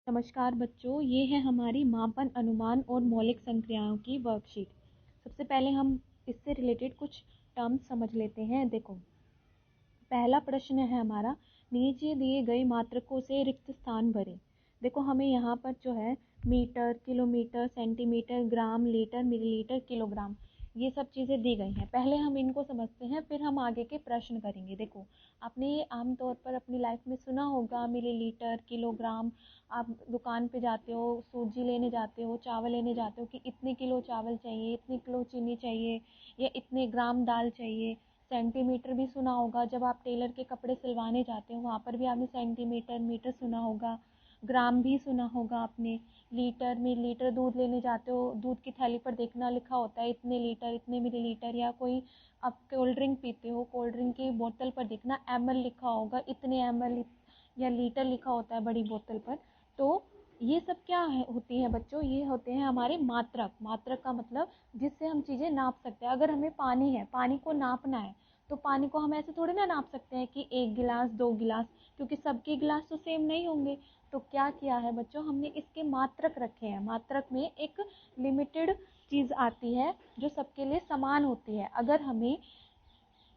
नमस्कार बच्चों, ये है हमारी मापन, अनुमान और मौलिक संक्रियाओं की वर्कशीट। सबसे पहले हम इससे रिलेटेड कुछ टर्म्स समझ लेते हैं। देखो, पहला प्रश्न है हमारा, नीचे दिए गए मात्रकों से रिक्त स्थान भरें। देखो, हमें यहाँ पर जो है मीटर, किलोमीटर, सेंटीमीटर, ग्राम, लीटर, मिलीलीटर, किलोग्राम, ये सब चीज़ें दी गई हैं। पहले हम इनको समझते हैं, फिर हम आगे के प्रश्न करेंगे। देखो, आपने ये आमतौर पर अपनी लाइफ में सुना होगा, मिलीलीटर, किलोग्राम। आप दुकान पे जाते हो, सूजी लेने जाते हो, चावल लेने जाते हो कि इतने किलो चावल चाहिए, इतने किलो चीनी चाहिए, या इतने ग्राम दाल चाहिए। सेंटीमीटर भी सुना होगा, जब आप टेलर के कपड़े सिलवाने जाते हो वहाँ पर भी आपने सेंटीमीटर, मीटर सुना होगा। ग्राम भी सुना होगा आपने। लीटर में, लीटर दूध लेने जाते हो, दूध की थैली पर देखना लिखा होता है इतने लीटर, इतने मिलीलीटर। या कोई आप कोल्ड ड्रिंक पीते हो, कोल्ड ड्रिंक की बोतल पर देखना ml लिखा होगा, इतने ml या लीटर लिखा होता है बड़ी बोतल पर। तो ये सब क्या है, होती है बच्चों, ये होते हैं हमारे मात्रक। मात्रक का मतलब जिससे हम चीज़ें नाप सकते हैं। अगर हमें पानी है, पानी को नापना है, तो पानी को हम ऐसे थोड़ी ना नाप सकते हैं कि 1 गिलास, 2 गिलास, क्योंकि सबके गिलास तो सेम नहीं होंगे। तो क्या किया है बच्चों, हमने इसके मात्रक रखे हैं। मात्रक में एक लिमिटेड चीज़ आती है जो सबके लिए समान होती है। अगर हमें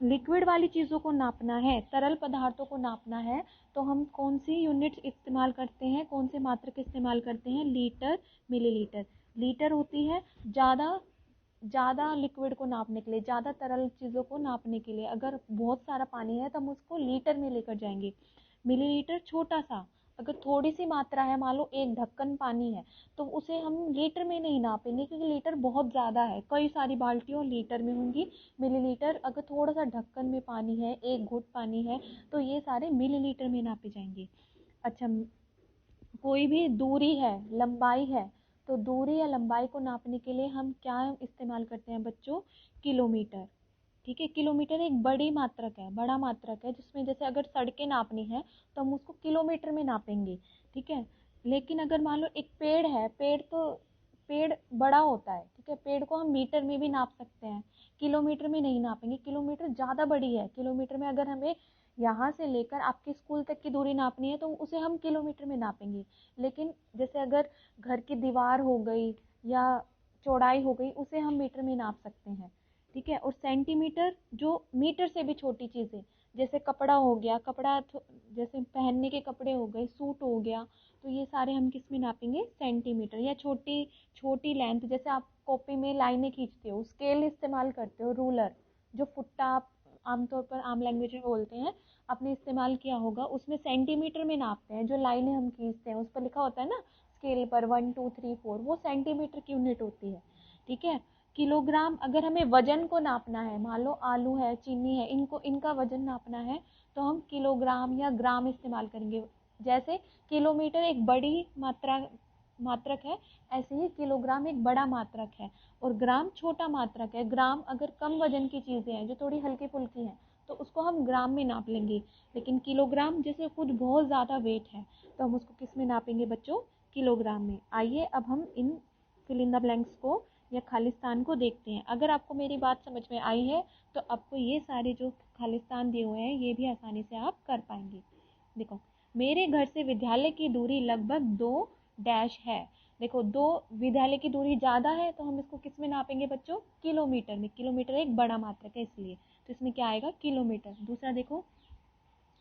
लिक्विड वाली चीज़ों को नापना है, तरल पदार्थों को नापना है, तो हम कौन सी यूनिट इस्तेमाल करते हैं, कौन से मात्रक इस्तेमाल करते हैं? Litre, millilitre. लीटर होती है ज़्यादा ज़्यादा लिक्विड को नापने के लिए, ज़्यादा तरल चीज़ों को नापने के लिए। अगर बहुत सारा पानी है तो हम उसको लीटर में लेकर जाएंगे। मिलीलीटर छोटा सा, अगर थोड़ी सी मात्रा है, मान लो 1 ढक्कन पानी है, तो उसे हम लीटर में नहीं नापेंगे, क्योंकि लीटर बहुत ज़्यादा है, कई सारी बाल्टियों लीटर में होंगी। मिलीलीटर, अगर थोड़ा सा ढक्कन में पानी है, 1 घुट पानी है, तो ये सारे मिलीलीटर में नापे जाएंगे। अच्छा, कोई भी दूरी है, लंबाई है, तो दूरी या लंबाई को नापने के लिए हम क्या इस्तेमाल करते हैं बच्चों? किलोमीटर। ठीक है, किलोमीटर एक बड़ी मात्रक है, बड़ा मात्रक है, जिसमें जैसे अगर सड़कें नापनी है तो हम उसको किलोमीटर में नापेंगे। ठीक है, लेकिन अगर मान लो एक पेड़ है, पेड़ बड़ा होता है, ठीक है, पेड़ को हम मीटर में भी नाप सकते हैं, किलोमीटर में नहीं नापेंगे। किलोमीटर ज़्यादा बड़ी है। किलोमीटर में अगर हमें यहाँ से लेकर आपके स्कूल तक की दूरी नापनी है तो उसे हम किलोमीटर में नापेंगे। लेकिन जैसे अगर घर की दीवार हो गई या चौड़ाई हो गई, उसे हम मीटर में नाप सकते हैं। ठीक है, और सेंटीमीटर जो मीटर से भी छोटी चीज़ें, जैसे कपड़ा हो गया, जैसे पहनने के कपड़े हो गए, सूट हो गया, तो ये सारे हम किस में नापेंगे? सेंटीमीटर। या छोटी छोटी लेंथ, जैसे आप कॉपी में लाइनें खींचते हो, स्केल इस्तेमाल करते हो, रूलर, जो फुट्टा आप आमतौर पर आम लैंग्वेज में बोलते हैं, आपने इस्तेमाल किया होगा, उसमें सेंटीमीटर में नापते हैं। जो लाइनें हम खींचते हैं उस पर लिखा होता है ना स्केल पर 1 2 3 4, वो सेंटीमीटर की यूनिट होती है। ठीक है, किलोग्राम, अगर हमें वजन को नापना है, मान लो आलू है, चीनी है, इनका वजन नापना है, तो हम किलोग्राम या ग्राम इस्तेमाल करेंगे। जैसे किलोमीटर एक बड़ी मात्रक है, ऐसे ही किलोग्राम एक बड़ा मात्रक है, और ग्राम छोटा मात्रक है। ग्राम अगर कम वजन की चीज़ें हैं, जो थोड़ी हल्की फुल्की हैं, तो उसको हम ग्राम में नाप लेंगे। लेकिन किलोग्राम जैसे खुद बहुत ज़्यादा वेट है, तो हम उसको किस में नापेंगे बच्चों? किलोग्राम में। आइए अब हम इन फिल इन द ब्लैंक्स को या खालिस्तान को देखते हैं। अगर आपको मेरी बात समझ में आई है तो आपको ये सारे जो खालिस्तान दिए हुए हैं ये भी आसानी से आप कर पाएंगे। देखो, मेरे घर से विद्यालय की दूरी लगभग 2 डैश है। देखो, दो, विद्यालय की दूरी ज़्यादा है तो हम इसको किस में नापेंगे बच्चों? किलोमीटर में। किलोमीटर एक बड़ा मात्रक है इसलिए, तो इसमें क्या आएगा? किलोमीटर। दूसरा देखो,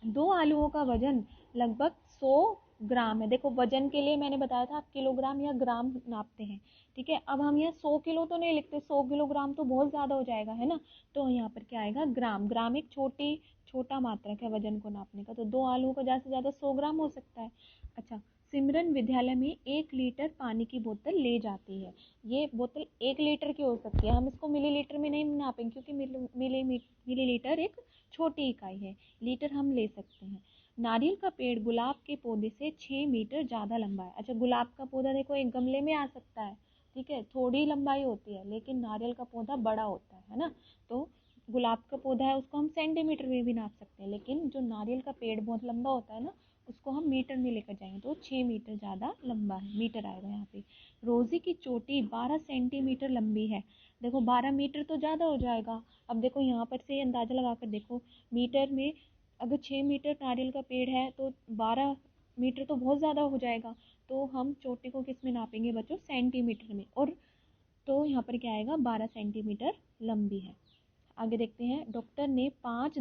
2 आलूओं का वजन लगभग 100 ग्राम है। देखो, वजन के लिए मैंने बताया था आप किलोग्राम या ग्राम नापते हैं। ठीक है, अब हम यहाँ 100 किलो तो नहीं लिखते, 100 किलोग्राम तो बहुत ज़्यादा हो जाएगा, है ना। तो यहाँ पर क्या आएगा? ग्राम। ग्राम एक छोटा मात्रक है वजन को नापने का, तो 2 आलूओं का ज़्यादा से ज़्यादा 100 ग्राम हो सकता है। अच्छा, सिमरन विद्यालय में 1 लीटर पानी की बोतल ले जाती है। ये बोतल 1 लीटर की हो सकती है, हम इसको मिलीलीटर में नहीं नापेंगे, क्योंकि मिलीलीटर एक छोटी इकाई है, लीटर हम ले सकते हैं। नारियल का पेड़ गुलाब के पौधे से 6 मीटर ज़्यादा लंबा है। अच्छा, गुलाब का पौधा देखो एक गमले में आ सकता है, ठीक है, थोड़ी लंबाई होती है, लेकिन नारियल का पौधा बड़ा होता है ना। तो गुलाब का पौधा है, उसको हम सेंटीमीटर में भी नाप सकते हैं, लेकिन जो नारियल का पेड़ बहुत लंबा होता है ना, उसको हम मीटर में लेकर जाएंगे, तो 6 मीटर ज़्यादा लंबा है, मीटर आएगा यहाँ पे। रोज़ी की चोटी 12 सेंटीमीटर लंबी है। देखो, 12 मीटर तो ज़्यादा हो जाएगा। अब देखो, यहाँ पर से अंदाज़ा लगा कर देखो, मीटर में अगर 6 मीटर नारियल का पेड़ है तो 12 मीटर तो बहुत ज़्यादा हो जाएगा। तो हम चोटी को किस में नापेंगे बच्चों, सेंटीमीटर में। और तो यहाँ पर क्या आएगा, 12 सेंटीमीटर लंबी है। आगे देखते हैं, डॉक्टर ने 5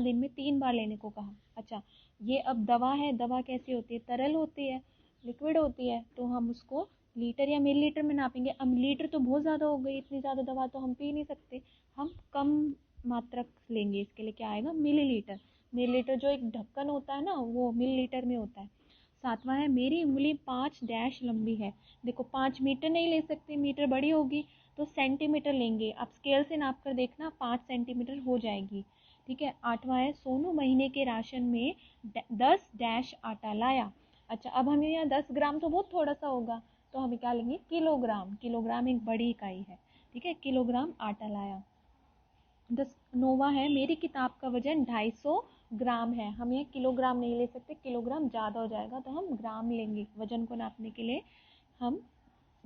दिन में 3 बार लेने को कहा। अच्छा, ये अब दवा है, दवा कैसी होती है, तरल होती है, लिक्विड होती है, तो हम उसको लीटर या मिलीलीटर में नापेंगे। अब लीटर तो बहुत ज़्यादा हो गई, इतनी ज़्यादा दवा तो हम पी नहीं सकते, हम कम मात्रक लेंगे। इसके लिए क्या आएगा, मिलीलीटर। मिलीलीटर जो एक ढक्कन होता है ना, वो मिलीलीटर में होता है। सातवां है, मेरी उंगली 5 लंबी है। देखो 5 मीटर नहीं ले सकते, मीटर बड़ी होगी, तो सेंटीमीटर लेंगे। आप स्केल से नाप कर देखना, 5 सेंटीमीटर हो जाएगी। ठीक है। आठवां है, सोनू महीने के राशन में 10 आटा लाया। अच्छा, अब हमें यहाँ 10 ग्राम तो बहुत थोड़ा सा होगा, तो हमें क्या लेंगे, किलोग्राम। किलोग्राम एक बड़ी इकाई है। ठीक है, किलोग्राम आटा लाया। 9वां है, मेरी किताब का वजन 250 ग्राम है। हम ये किलोग्राम नहीं ले सकते, किलोग्राम ज़्यादा हो जाएगा, तो हम ग्राम लेंगे। वजन को नापने के लिए हम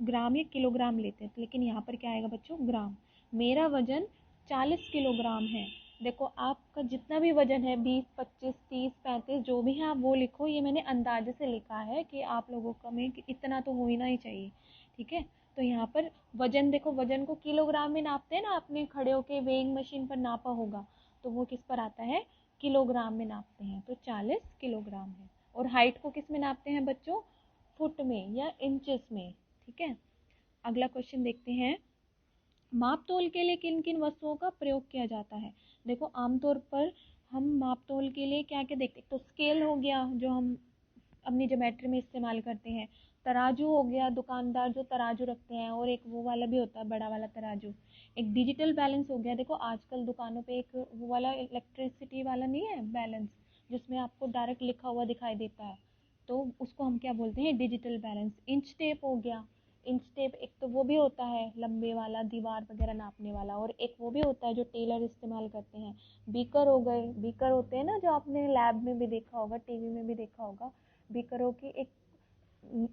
ग्राम या किलोग्राम लेते हैं, लेकिन यहाँ पर क्या आएगा बच्चों, ग्राम। मेरा वजन 40 किलोग्राम है। देखो आपका जितना भी वजन है, 20, 25, 30, 35, जो भी है आप वो लिखो। ये मैंने अंदाजे से लिखा है कि आप लोगों का में इतना तो होना ही चाहिए। ठीक है। तो यहाँ पर वजन देखो, वजन को किलोग्राम में नापते हैं ना, आपने खड़े होके वेइंग मशीन पर नापा होगा, तो वो किस पर आता है, किलोग्राम में नापते हैं, तो 40 किलोग्राम है। और हाइट को किस में नापते हैं बच्चों, फुट में या इंचेस में। ठीक है। अगला क्वेश्चन देखते हैं, माप तोल के लिए किन किन वस्तुओं का प्रयोग किया जाता है। देखो आमतौर पर हम माप तोल के लिए क्या क्या देखते हैं, तो स्केल हो गया जो हम अपनी ज्योमेट्री में इस्तेमाल करते हैं, तराजू हो गया, दुकानदार जो तराजू रखते हैं, और एक वो वाला भी होता है बड़ा वाला तराजू। एक डिजिटल बैलेंस हो गया, देखो आजकल दुकानों पे एक वो वाला इलेक्ट्रिसिटी वाला नहीं है बैलेंस, जिसमें आपको डायरेक्ट लिखा हुआ दिखाई देता है, तो उसको हम क्या बोलते हैं, डिजिटल बैलेंस। इंच टेप हो गया, इंच टेप एक तो वो भी होता है लंबे वाला, दीवार वगैरह नापने वाला, और एक वो भी होता है जो टेलर इस्तेमाल करते हैं। बीकर हो गए, बीकर होते हैं ना जो आपने लैब में भी देखा होगा, टीवी में भी देखा होगा। बीकरों की एक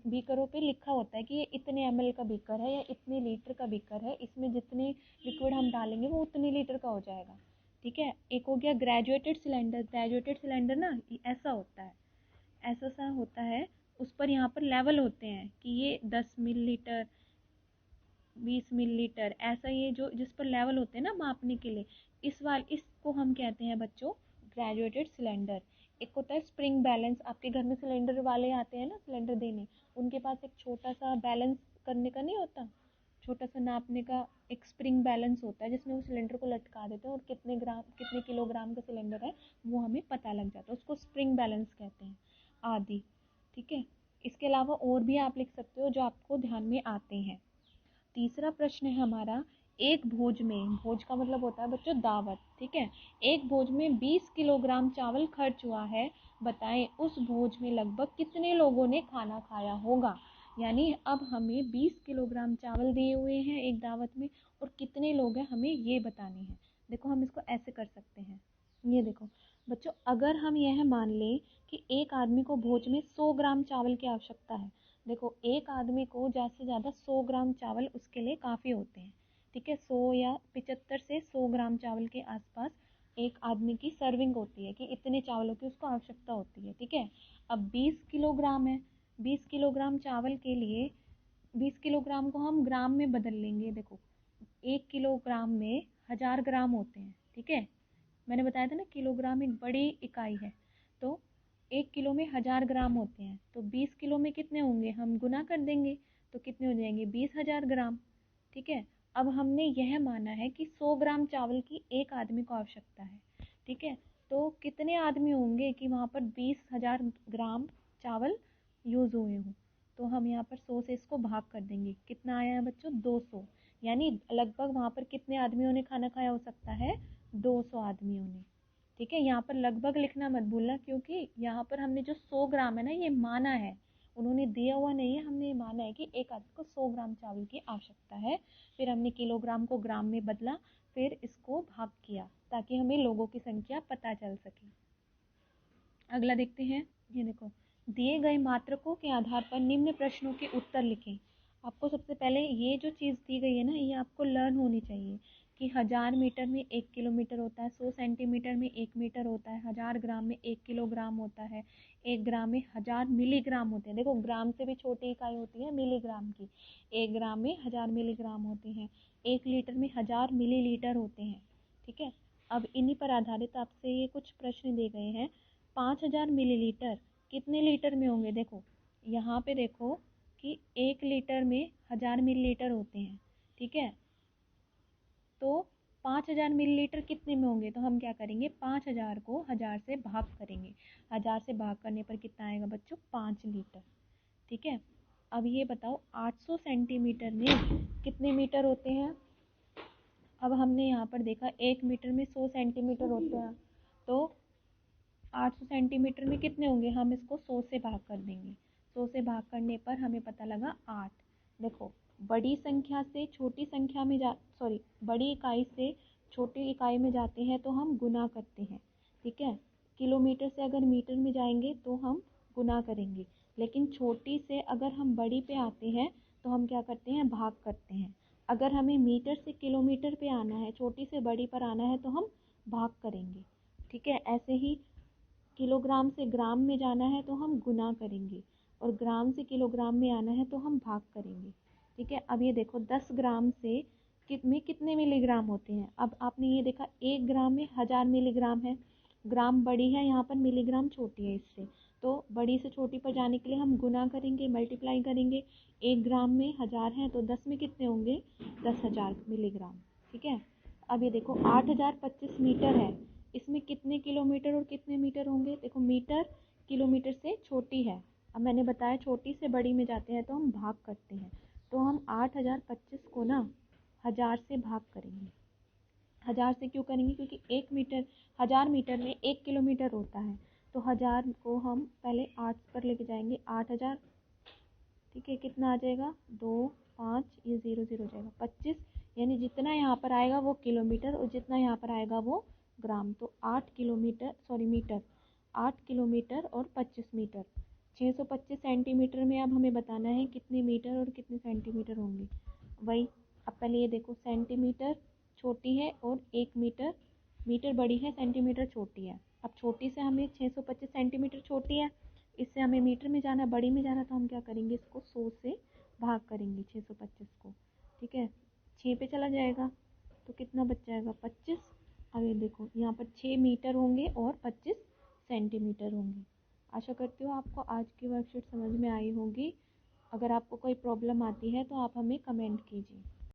बीकरों पे लिखा होता है कि ये इतने ml का बीकर है या इतने लीटर का बीकर है, इसमें जितने लिक्विड हम डालेंगे वो उतने लीटर का हो जाएगा। ठीक है। एक हो गया ग्रेजुएटेड सिलेंडर। ग्रेजुएटेड सिलेंडर ना ऐसा होता है, ऐसा सा होता है, उस पर यहाँ पर लेवल होते हैं कि ये 10 मिलीलीटर, 20 मिलीलीटर, ऐसा ये जो जिस पर लेवल होते हैं ना मापने के लिए, इसको हम कहते हैं बच्चों ग्रेजुएटेड सिलेंडर। एक होता है स्प्रिंग बैलेंस, आपके घर में सिलेंडर वाले आते हैं ना सिलेंडर देने, उनके पास एक छोटा सा बैलेंस करने का नहीं होता, छोटा सा नापने का एक स्प्रिंग बैलेंस होता है, जिसमें वो सिलेंडर को लटका देते हैं और कितने ग्राम कितने किलोग्राम का सिलेंडर है वो हमें पता लग जाता है, उसको स्प्रिंग बैलेंस कहते हैं आदि। ठीक है। इसके अलावा और भी आप लिख सकते हो जो आपको ध्यान में आते हैं। तीसरा प्रश्न है हमारा, एक भोज में, भोज का मतलब होता है बच्चों दावत। ठीक है। एक भोज में 20 किलोग्राम चावल खर्च हुआ है, बताएं उस भोज में लगभग कितने लोगों ने खाना खाया होगा। यानी अब हमें 20 किलोग्राम चावल दिए हुए हैं एक दावत में, और कितने लोग हैं हमें ये बताने हैं। देखो हम इसको ऐसे कर सकते हैं, ये देखो बच्चों, अगर हम यह मान लें कि एक आदमी को भोज में 100 ग्राम चावल की आवश्यकता है। देखो एक आदमी को ज़्यादा से ज़्यादा 100 ग्राम चावल उसके लिए काफ़ी होते हैं। ठीक है। 100 या 75 से 100 ग्राम चावल के आसपास एक आदमी की सर्विंग होती है, कि इतने चावलों की उसको आवश्यकता होती है। ठीक है। अब 20 किलोग्राम है, 20 किलोग्राम चावल के लिए 20 किलोग्राम को हम ग्राम में बदल लेंगे। देखो 1 किलोग्राम में 1000 ग्राम होते हैं। ठीक है। मैंने बताया था ना किलोग्राम एक बड़ी इकाई है, तो 1 किलो में 1000 ग्राम होते हैं, तो 20 किलो में कितने होंगे, हम गुना कर देंगे तो कितने हो जाएंगे, 20,000 ग्राम। ठीक है। अब हमने यह माना है कि 100 ग्राम चावल की एक आदमी को आवश्यकता है। ठीक है। तो कितने आदमी होंगे कि वहाँ पर 20,000 ग्राम चावल यूज़ हुए हों, तो हम यहाँ पर 100 से इसको भाग कर देंगे, कितना आया है बच्चों, 200। यानी लगभग वहाँ पर कितने आदमियों ने खाना खाया हो सकता है, 200 आदमियों ने। ठीक है। यहाँ पर लगभग लिखना मत भूलना, क्योंकि यहाँ पर हमने जो 100 ग्राम है ना ये माना है, उन्होंने दिया हुआ नहीं है, हमने ये माना है कि एक आदमी को 100 ग्राम चावल की आवश्यकता है। फिर हमने किलोग्राम को ग्राम में बदला, फिर इसको भाग किया, ताकि हमें लोगों की संख्या पता चल सके। अगला देखते हैं, ये देखो, दिए गए मात्रकों के आधार पर निम्न प्रश्नों के उत्तर लिखें। आपको सबसे पहले ये जो चीज़ दी गई है ना, ये आपको लर्न होनी चाहिए कि 1000 मीटर में 1 किलोमीटर होता है, 100 सेंटीमीटर में 1 मीटर होता है, 1000 ग्राम में 1 किलोग्राम होता है, 1 ग्राम में 1000 मिलीग्राम होते हैं। देखो ग्राम से भी छोटी इकाई होती है मिलीग्राम की, 1 ग्राम में 1000 मिलीग्राम होते हैं, 1 लीटर में 1000 मिलीलीटर होते हैं। ठीक है, अब इन्हीं पर आधारित आपसे ये कुछ प्रश्न दिए गए हैं। 5000 मिलीलीटर कितने लीटर में होंगे? देखो यहाँ पे देखो कि 1 लीटर में 1000 मिलीलीटर होते हैं। ठीक है, तो 5000 मिलीलीटर कितने में होंगे? तो हम क्या करेंगे, 5000 को 1000 से भाग करेंगे। 1000 से भाग करने पर कितना आएगा बच्चों? 5 लीटर। ठीक है, अब ये बताओ 800 सेंटीमीटर में कितने मीटर होते हैं? अब हमने यहाँ पर देखा 1 मीटर में 100 सेंटीमीटर होते हैं, तो 800 सेंटीमीटर में कितने होंगे? हम इसको 100 से भाग कर देंगे। 100 से भाग करने पर हमें पता लगा 8। देखो बड़ी संख्या से छोटी संख्या में बड़ी इकाई से छोटी इकाई में जाते हैं तो हम गुना करते हैं। ठीक है, किलोमीटर से अगर मीटर में जाएंगे तो हम गुना करेंगे, लेकिन छोटी से अगर हम बड़ी पे आते हैं तो हम क्या करते हैं? भाग करते हैं। अगर हमें मीटर से किलोमीटर पे आना है, छोटी से बड़ी पर आना है, तो हम भाग करेंगे। ठीक है, ऐसे ही किलोग्राम से ग्राम में जाना है तो हम गुना करेंगे, और ग्राम से किलोग्राम में आना है तो हम भाग करेंगे। ठीक है, अब ये देखो 10 ग्राम से में कितने मिलीग्राम होते हैं? अब आपने ये देखा 1 ग्राम में 1000 मिलीग्राम है, ग्राम बड़ी है यहाँ पर, मिलीग्राम छोटी है इससे, तो बड़ी से छोटी पर जाने के लिए हम गुना करेंगे, मल्टीप्लाई करेंगे। 1 ग्राम में 1000 है तो 10 में कितने होंगे? 10,000 मिलीग्राम। ठीक है, अब ये देखो 8025 मीटर है, इसमें कितने किलोमीटर और कितने मीटर होंगे? देखो मीटर किलोमीटर से छोटी है, अब मैंने बताया छोटी से बड़ी में जाते हैं तो हम भाग करते हैं, तो हम 8025 को ना 1000 से भाग करेंगे। 1000 से क्यों करेंगे? क्योंकि 1000 मीटर में 1 किलोमीटर होता है, तो 1000 को हम पहले 8 पर लेके जाएंगे, 8000। ठीक है, कितना आ जाएगा? 2 5, ये 0 0 हो जाएगा, 25, यानी जितना यहाँ पर आएगा वो किलोमीटर और जितना यहाँ पर आएगा वो ग्राम। तो 8 किलोमीटर और 25 मीटर, 625 सेंटीमीटर में अब हमें बताना है कितने मीटर और कितने सेंटीमीटर होंगे। वही, अब पहले ये देखो सेंटीमीटर छोटी है और 1 मीटर, मीटर बड़ी है, सेंटीमीटर छोटी है। अब छोटी से हमें 625 सेंटीमीटर छोटी है, इससे हमें मीटर में जाना, बड़ी में जाना, तो हम क्या करेंगे? इसको 100 से भाग करेंगे 625 को। ठीक है, 6 पे चला जाएगा तो कितना बच जाएगा? 25। अब ये देखो यहाँ पर 6 मीटर होंगे और 25 सेंटीमीटर होंगे। आशा करती हूँ आपको आज की वर्कशीट समझ में आई होगी। अगर आपको कोई प्रॉब्लम आती है तो आप हमें कमेंट कीजिए।